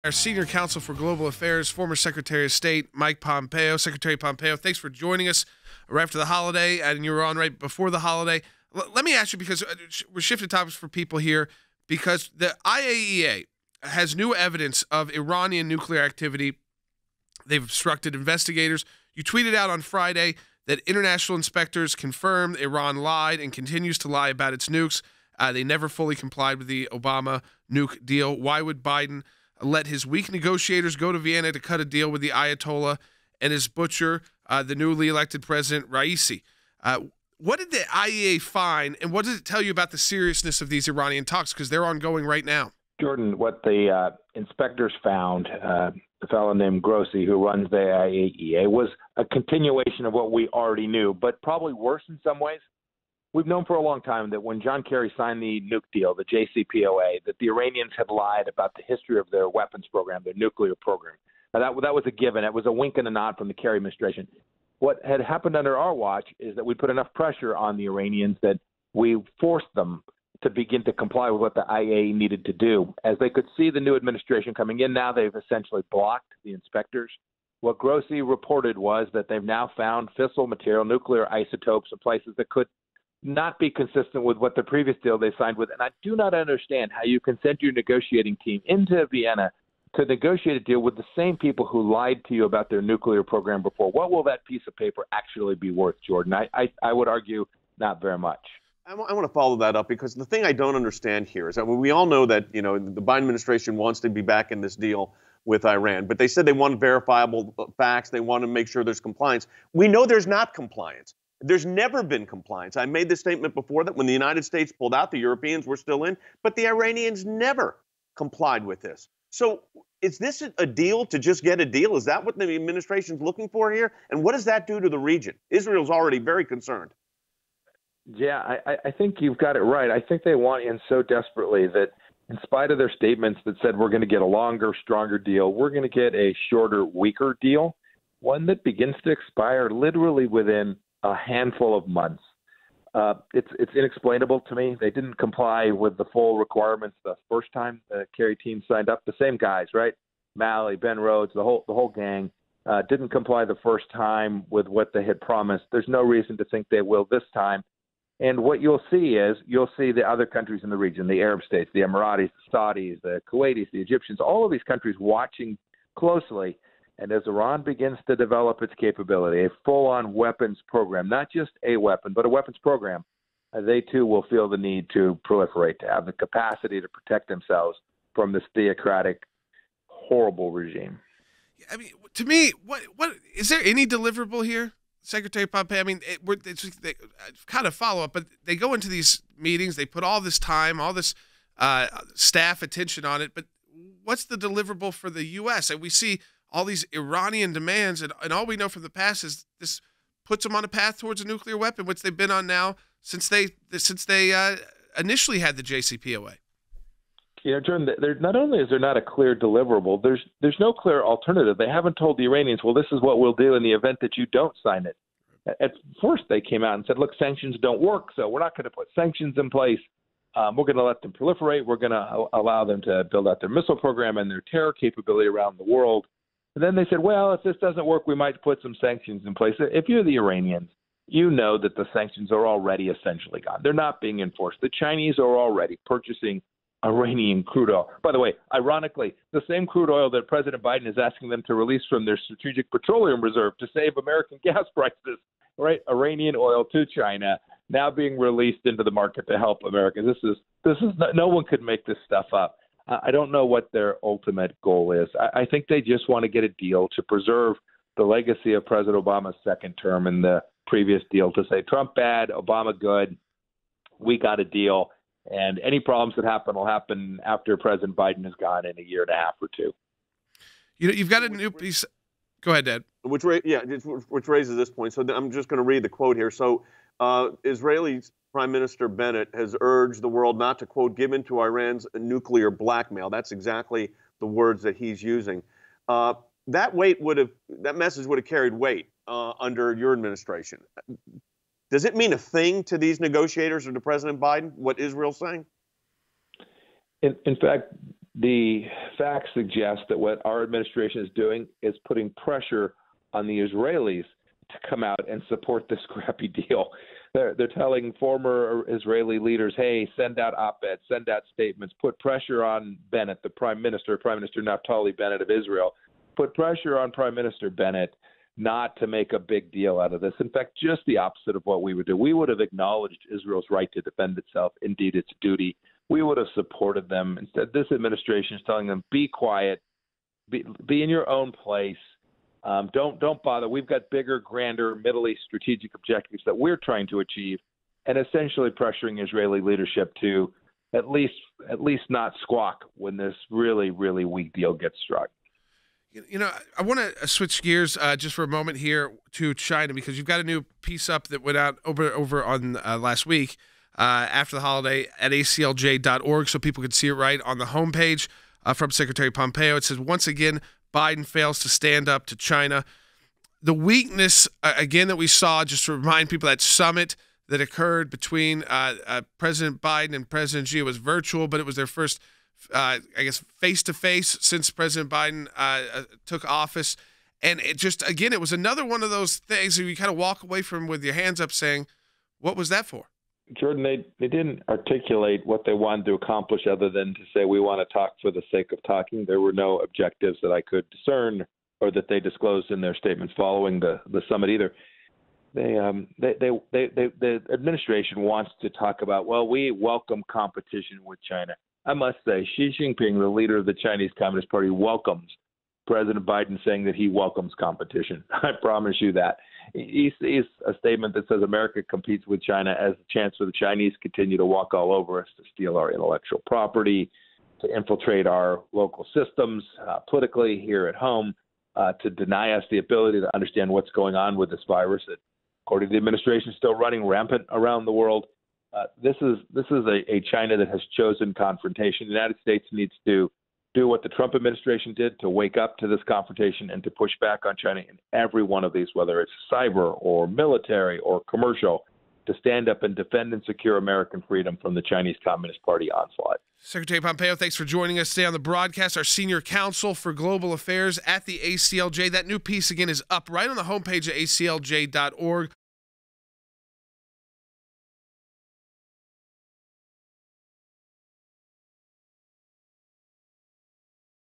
Our Senior Counsel for Global Affairs, former Secretary of State Mike Pompeo. Secretary Pompeo, thanks for joining us right after the holiday, and you were on right before the holiday. Let me ask you, because we're shifting topics for people here, because the IAEA has new evidence of Iranian nuclear activity. They've obstructed investigators. You tweeted out on Friday that international inspectors confirmed Iran lied and continues to lie about its nukes. They never fully complied with the Obama nuke deal. Why would Biden let his weak negotiators go to Vienna to cut a deal with the Ayatollah and his butcher, the newly elected president, Raisi? What did the IAEA find, and what does it tell you about the seriousness of these Iranian talks? Because they're ongoing right now. Jordan, what the inspectors found, a fellow named Grossi, who runs the IAEA, was a continuation of what we already knew, but probably worse in some ways. We've known for a long time that when John Kerry signed the nuke deal, the JCPOA, that the Iranians had lied about the history of their weapons program, their nuclear program. Now, that was a given. It was a wink and a nod from the Kerry administration. What had happened under our watch is that we put enough pressure on the Iranians that we forced them to begin to comply with what the IAEA needed to do. As they could see the new administration coming in, now they've essentially blocked the inspectors. What Grossi reported was that they've now found fissile material, nuclear isotopes, in places that could not be consistent with what the previous deal they signed with. And I do not understand how you can send your negotiating team into Vienna to negotiate a deal with the same people who lied to you about their nuclear program before. What will that piece of paper actually be worth, Jordan? I would argue not very much. I want to follow that up, because the thing I don't understand here is that we all know that, the Biden administration wants to be back in this deal with Iran, but they said they want verifiable facts. They want to make sure there's compliance. We know there's not compliance. There's never been compliance. I made this statement before that when the United States pulled out, the Europeans were still in, but the Iranians never complied with this. So is this a deal to just get a deal? Is that what the administration's looking for here? And what does that do to the region? Israel's already very concerned. Yeah, I think you've got it right. I think they want in so desperately that in spite of their statements that said we're going to get a longer, stronger deal, we're going to get a shorter, weaker deal, one that begins to expire literally within a handful of months. It's inexplainable to me. They didn't comply with the full requirements the first time the Kerry team signed up. The same guys, right? Malley, Ben Rhodes, the whole gang didn't comply the first time with what they had promised. There's no reason to think they will this time. And what you'll see is the other countries in the region, the Arab states, the Emiratis, the Saudis, the Kuwaitis, the Egyptians, all of these countries watching closely. And as Iran begins to develop its capability, a full-on weapons program, not just a weapon, but a weapons program, they too will feel the need to proliferate, to have the capacity to protect themselves from this theocratic, horrible regime. I mean, to me, what is there any deliverable here, Secretary Pompeo? I mean, it's kind of follow-up, but they go into these meetings, they put all this time, all this staff attention on it, but what's the deliverable for the U.S.? And we see all these Iranian demands, and all we know from the past is this puts them on a path towards a nuclear weapon, which they've been on now since they initially had the JCPOA. Jordan, not only is there not a clear deliverable, there's no clear alternative. They haven't told the Iranians, well, this is what we'll do in the event that you don't sign it. At first, they came out and said, look, sanctions don't work, so we're not going to put sanctions in place. We're going to let them proliferate. We're going to allow them to build out their missile program and their terror capability around the world. And then they said, well, if this doesn't work, we might put some sanctions in place. If you're the Iranians, you know that the sanctions are already essentially gone. They're not being enforced. The Chinese are already purchasing Iranian crude oil. By the way, ironically, the same crude oil that President Biden is asking them to release from their strategic petroleum reserve to save American gas prices, right? Iranian oil to China now being released into the market to help America. This is no one could make this stuff up. I don't know what their ultimate goal is. I think they just want to get a deal to preserve the legacy of President Obama's second term and the previous deal, to say Trump bad, Obama good, we got a deal, and any problems that happen will happen after President Biden is gone in a year and a half or two. You've got a new piece. Go ahead, Dad. Which raises this point. So I'm just going to read the quote here. So Israeli Prime Minister Bennett has urged the world not to, quote, give in to Iran's nuclear blackmail. That's exactly the words that he's using. That message would have carried weight under your administration. Does it mean a thing to these negotiators or to President Biden, what Israel's saying? In fact, The facts suggest that what our administration is doing is putting pressure on the Israelis to come out and support this crappy deal. They're telling former Israeli leaders, hey, send out op-eds, send out statements, put pressure on Bennett, the Prime Minister Naftali Bennett of Israel, put pressure on Prime Minister Bennett not to make a big deal out of this. In fact, just the opposite of what we would do. We would have acknowledged Israel's right to defend itself, indeed its duty. We would have supported them. Instead, this administration is telling them, be quiet, be in your own place. Don't bother. We've got bigger, grander Middle East strategic objectives that we're trying to achieve, and essentially pressuring Israeli leadership to at least not squawk when this really, really weak deal gets struck. You know, I want to switch gears just for a moment here to China, because you've got a new piece up that went out over on last week after the holiday at ACLJ.org, so people can see it right on the homepage from Secretary Pompeo. It says, once again, Biden fails to stand up to China. The weakness, again, that we saw, just to remind people, that summit that occurred between President Biden and President Xi was virtual, but it was their first I guess, face-to-face since President Biden took office. And it just, again, it was another one of those things that you kind of walk away from with your hands up saying, what was that for? Jordan, they didn't articulate what they wanted to accomplish other than to say, we want to talk for the sake of talking. There were no objectives that I could discern or that they disclosed in their statements following the summit either. The administration wants to talk about, well, we welcome competition with China. I must say, Xi Jinping, the leader of the Chinese Communist Party, welcomes President Biden saying that he welcomes competition. I promise you that. He's a statement that says America competes with China as a chance for the Chinese to continue to walk all over us, to steal our intellectual property, to infiltrate our local systems politically here at home, to deny us the ability to understand what's going on with this virus that, according to the administration, is still running rampant around the world. This is a China that has chosen confrontation. The United States needs to do what the Trump administration did, to wake up to this confrontation and to push back on China in every one of these, whether it's cyber or military or commercial, to stand up and defend and secure American freedom from the Chinese Communist Party onslaught. Secretary Pompeo, thanks for joining us today on the broadcast. Our senior counsel for global affairs at the ACLJ. That new piece, again, is up right on the homepage at aclj.org.